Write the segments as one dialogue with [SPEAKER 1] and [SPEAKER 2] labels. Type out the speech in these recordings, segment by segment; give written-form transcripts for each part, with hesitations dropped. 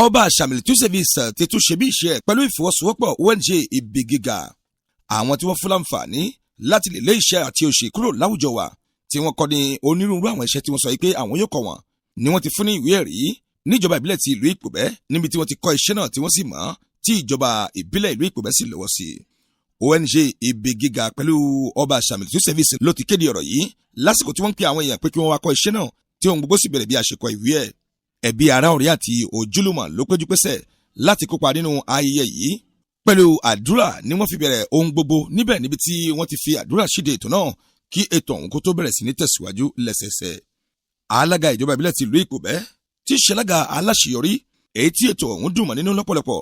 [SPEAKER 1] ọba Military Service ti tún ṣe bí iṣẹ́ pẹ̀lú ìfọwọ́sowọ́pọ̀ ONG ibi gíga àwọn tí wọ́n fún láǹfààní láti lè lé iṣẹ́ àti òṣì kúrò láwùjọ wa tí wọ́n kọ́ ní onírúurú àwọn iṣẹ́ tí wọ́n sọ pé àwọn yóò kọ́ wọn ni wọ́n ti fún ní ìwé ẹ̀rí níjọba ìbílẹ̀ ti ìlú Ìpòbẹ́ níbi tí wọ́n ti kọ́ iṣẹ́ náà tí wọ́n sì mọ̀ tí ìjọba ìbílẹ̀ ìlú Ìpòbẹ́ sì lọ́wọ́ sí. ONG ibi gíga pẹ̀lú ọba Military Service ló ti kéde ọ̀rọ̀ yìí lásìkò tí wọ́n ń pe àwọn èèyàn pé kí wọ́n wá kọ́ iṣẹ́ náà tí ohun gbogbo sì bẹ̀rẹ̀ bí àṣekọ ìwé ẹ̀. Ẹbí ará ọ̀rẹ́ àti ojúlùmọ̀ ló péjú pésẹ̀ láti kópa nínú ayẹyẹ yìí pẹ̀lú àdúrà ni wọ́n fi bẹ̀rẹ̀ ohun gbogbo níbẹ̀ níbi tí wọ́n ti fi àdúrà ṣíde ètò náà kí ètò ọ̀hún kó tó bẹ̀rẹ̀ sí ní tẹ̀síwájú lẹ́sẹẹsẹ. Alága ìjọba ìbílẹ̀ ti ìlú Ìpòbẹ́ tí ṣẹlága aláṣeyọrí èyí tí ètò ọ̀hún dùn mọ́ nínú lọ́pọ̀lọpọ̀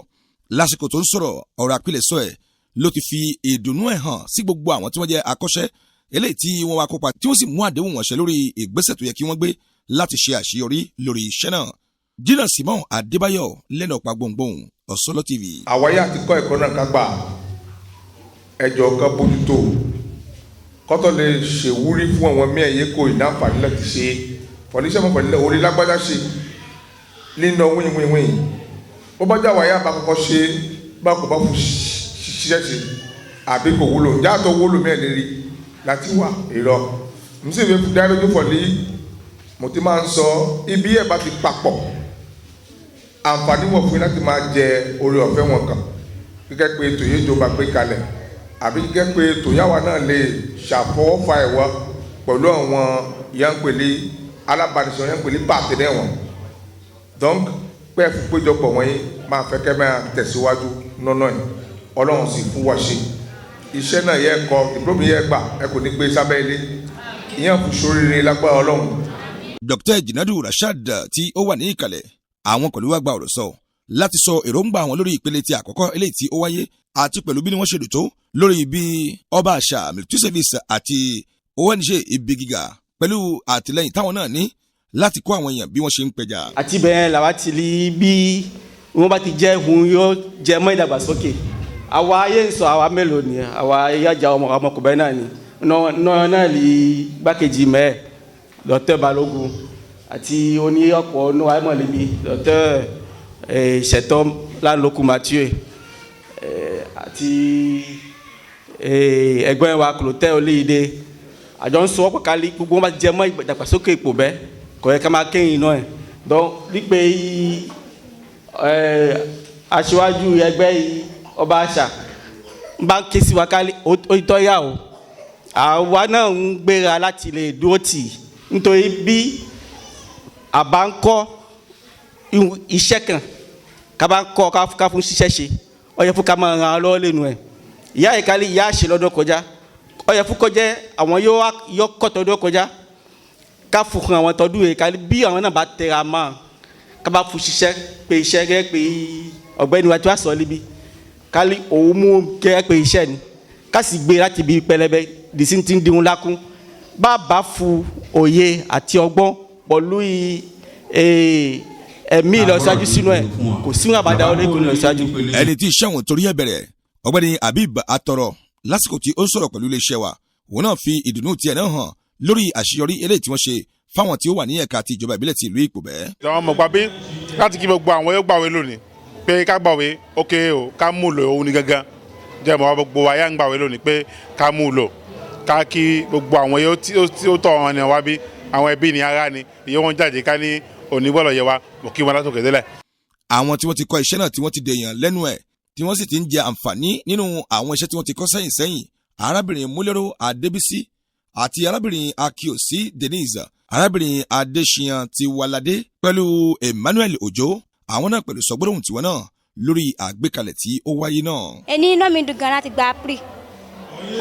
[SPEAKER 1] lásìkò tó ń sọ̀rọ̀ ọ̀rọ̀ àpilẹ̀sọ ẹ̀ ló ti fi ìdùnnú ẹ̀ hàn sí gbogbo àwọn tí wọ́n jẹ́ akọ́ṣẹ́ eléyìí tí wọ́n wá kópa tí wọ́n sì mú àdéhùn wọn ṣẹ lórí ìgbésẹ̀ tó yẹ kí wọ́n gbé láti ṣe àṣeyọrí lórí iṣẹ́ náà. Jìnnà Simon Adébáyọ̀ lẹ́nu ọ̀pá gbòǹgbòǹ Ọ̀sọ́lọ́ TV.
[SPEAKER 2] àwáyé àti kọ́ ẹ̀kọ́ náà ká gbà ẹjọ́ kan bójútó kọ́tọ̀ lè ṣèwúrí fún àwọn mẹ́ẹ̀yẹ kò ìdáǹfààní láti ṣe fọ̀níṣẹ́ mọ̀ pẹ̀lú orí lágbájá ṣe nínú wíwíwíwí ó bá jà wáyé àbákọ́kọ́ ṣe bá kò bá fún ṣiṣẹ́ ṣe àbí kò wúlò jáàtọ̀ wúlò mẹ́ẹ̀lérí láti wà èrò mùsùlùmí fi dá lójú fọ̀lí mo ti máa ń sọ ibi ẹ̀ bá ti papọ̀ àǹfààní wọ̀ fún yín láti máa jẹ orí ọ̀fẹ́ wọn kan gẹ́gẹ́ pé ètò yìí jọba gbé kalẹ̀ àbí gẹ́gẹ́ pé ètò yàwá náà lè ṣàfọwọ́fà ẹ̀wọ́ pẹ̀lú àwọn yànpẹ̀lẹ́ alábàánisọ̀ yànpẹ̀lẹ́ pàtẹ́lẹ̀ wọn donc pẹ́ fún péjọpọ̀ wọ̀nyí máa fẹ́ kẹ́ máa tẹ̀síwájú nọ́nà ẹ̀ ọlọ́run sì fún wa ṣe iṣẹ́ náà yẹ kọ diplome yẹ gbà ẹ kò ní gbé sábẹ́ ilé ìyẹn fún sóríire lágbára ọlọ́run.
[SPEAKER 1] Dr. Jinadu Rashad tí ó wà ní ìkàlẹ̀ àwọn pẹ̀lú wá gba ọ̀rọ̀ sọ láti sọ èròǹgbà àwọn lórí ìpele ti àkọ́kọ́ eléyìí tí ó wáyé àti pẹ̀lú bí wọ́n ṣe lò tó lórí bí ọba Military Service àti ONG ibi gíga pẹ̀lú àtìlẹ́yìn táwọn náà ní láti kó àwọn èèyàn bí wọ́n ṣe ń pẹja.
[SPEAKER 3] àti bẹ́ẹ̀ làwa ti rí bí wọ́n bá ti jẹ́ ohun yóò jẹ mọ́ ìdàgbàsókè àwa ayé ń sọ àwa mélòó ni àwa ayájà ọmọkùnrin náà ni náà lè gbákejì mẹ́ẹ̀ Dr. Balógun àti oní ọ̀pọ̀ ọ̀nà àìmọ̀lẹ́bí Dr. Ṣẹ̀tọ́ Lánlókun Mathieu àti ẹgbẹ́ wa Clotaire Olóyèdè àjọ ń sọ ọ̀pọ̀ kálí gbogbo wọn bá jẹ mọ́ ìdàgbàsókè Ìpòbẹ́ kò yẹ ká máa kéyìn náà ẹ̀ dán wípé aṣíwájú ẹgbẹ́ ọba àṣà ń bá ń ké sí wa kálí ó tọ́ yà o àwa náà ń gbéra láti lè dúró tì nítorí bí àbá ń kọ́ iṣẹ́ kan ká bá ń kọ́ ká fún ṣiṣẹ́ ṣe ó yẹ fún ká máa ràn án lọ́wọ́ lẹ́nu ẹ̀ ìyá ìkálí ìyá àṣẹ lọ́dún kọjá ó yẹ fún kọjá àwọn yóò kọ́ tọdún kọjá ká fún àwọn tọdún yìí kálí bí àwọn náà bá tẹra mọ́ ká bá fún ṣiṣẹ́ pé iṣẹ́ gẹ́gẹ́ pé ọ̀gbẹ́ni wa tí wàá sọ níbi kálí òun mú gẹ́gẹ́ pé iṣẹ́ ni ká sì gbé láti bí pẹlẹbẹ dìsí ti ń dirun lákún bá bá fún òye àti ọgbọ́n pọ̀lú ẹ̀mí ìlọsíwájú sínú ẹ̀ kò sí wọn àbádá ọlẹ́kùn ìlọsíwájú.
[SPEAKER 1] ẹni tí iṣẹ́ wọn torí ẹ̀ bẹ̀rẹ̀ ọ̀gbẹ́ni Habib Atọrọ lásìkò tí ó sọ̀rọ̀ pẹ̀lú iléeṣẹ́ wa òun náà fi ìdùnnú tiẹ̀ náà hàn lórí àṣeyọrí eléyìí tí wọ́n ṣe fáwọn tí ó wà ní ẹ̀ka ti ìjọba ìbílẹ̀ ti ìlú Ìpòbẹ́.
[SPEAKER 4] àwọn ọmọ gbàgbé láti kí gbogbo àwọn yóò gbàwé lónìí pé ká gbàwé ókè o ká mú lò òun ní gangan jẹ́ mọ́ gbogbo wa yá ń gbàwé lónìí pé ká mú lò ká kí gbogbo àwọn yóò tí ó tọ̀ wọn ni wá bí àwọn ẹbí ni ará ni ìyẹ́ wọn jáde ká ní òní bọ́ọ̀lù yẹ wa mọ̀ kí wọn látòkè délẹ̀.
[SPEAKER 1] àwọn tí wọ́n ti kọ́ iṣẹ́ náà tí wọ́n ti dèèyàn lẹ́nu ẹ̀ tí wọ́n sì ti ń jẹ àǹfààní nínú àwọn iṣẹ́ tí wọ́n ti kọ́ sẹ́yìn arábìnrin Múlẹ́rọ̀ Adébísí àti arábìnrin Akíọ̀sí Denise arábìnrin Adéṣíyàn ti Wàládé pẹ̀lú Emmanuel Òjó àwọn náà pẹ̀lú sọgbọ́dọ̀hún tiwọn náà lórí àgbékalẹ̀ tí ó wáyé náà.
[SPEAKER 5] ẹni iná mi dùn gan láti gba april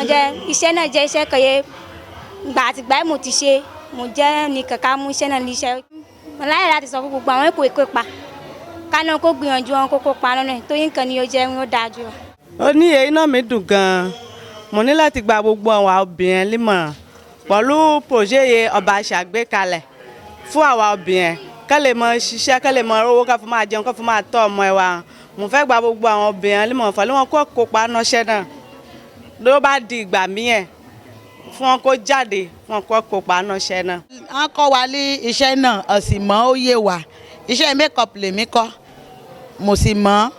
[SPEAKER 5] ọjọ́ iṣẹ́ náà jẹ́ iṣẹ́ kẹyẹ gbà àtìgbà mo ti ṣe mo jẹ́ ní kankan mú iṣẹ́ náà ní iṣẹ́ mo láyè láti sọ fún gbogbo àwọn èkó ìkópa kánà kó gbìyànjú wọn kó kópa lọ́nà torí nǹkan ni ó jẹ́ wọn ó dáa jù.
[SPEAKER 6] ó ní èyí náà mi dùn gan-an mo ní láti gba gbogbo àwọn obìnrin límọ̀ràn pẹ̀lú pòjéye ọba àṣàgbékalẹ̀ fún àwa obìnrin ká lè mọ ṣiṣẹ́ ká lè mọ owó ká fún máa jẹun ká fún máa tọ́ ọmọ ẹ̀ wa mo fẹ́ gba gbogbo àwọn obìnrin límọ̀ràn fún wọn kó kópa nọ́ṣẹ́ náà ló bá di ìgbà míyẹn fún wọn kó jáde fún wọn kó kópa nọ́ṣẹ́ náà.
[SPEAKER 7] wọ́n kọ́ wa ní iṣẹ́ náà ọ̀sìn mọ́ ó yé wa iṣẹ́ makeup lèmi kọ́
[SPEAKER 6] mo sì mọ̀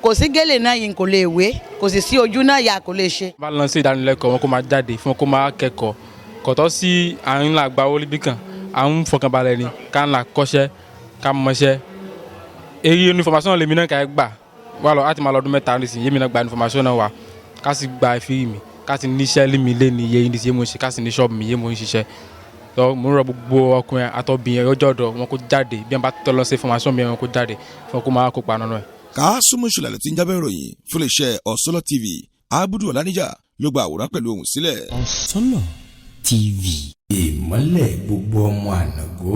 [SPEAKER 6] kò sí gèlè náà yìí kò lè wé kò sì sí ojú náà yà kò lè ṣe.
[SPEAKER 7] bá lọ sí ìdánilẹ́kọ̀ọ́ wọn kó máa jáde fún wọn kó máa kẹ́kọ̀ọ́ kọ̀tọ́ sí àrùn ńlá gba owó líbí kan àwọn fọkànbalẹ̀ ni ká ńlá kọ́ṣẹ́ ká mọṣẹ́ èyí information lèmi náà ká gbà wà lọ láti máa lọ́dún mẹ́ta nísìnyí yémi náà gba information náà wà ká sì gba ìfiri mi ká sì níṣẹ́ lími lé ní iye ní ti yé mo ń ṣe ká sì ní ṣọ́ọ̀bù mi yé mo ń ṣiṣẹ́ lọ mo ń rọ gbogbo ọkùnrin àtọ́bìnrin ọjọ́ ọ̀dọ̀ wọn kó jáde bí wọn bá tọ́ lọ sí information bí wọn kó jáde fún wọn kó máa kópa nínú ẹ̀.
[SPEAKER 1] ká súnmọ́ ìṣẹ̀lẹ̀ tí ń jábẹ́ ìròyìn fún iléeṣẹ́ Ọ̀sọ́lọ̀ TV Abudu Ọláníjà ló gba àwòrán pẹ̀lú ohùn sílẹ̀.
[SPEAKER 8] Ọ̀sọ́lọ̀ TV ìmọ́lẹ̀ gbogbo ọmọ ànàgó.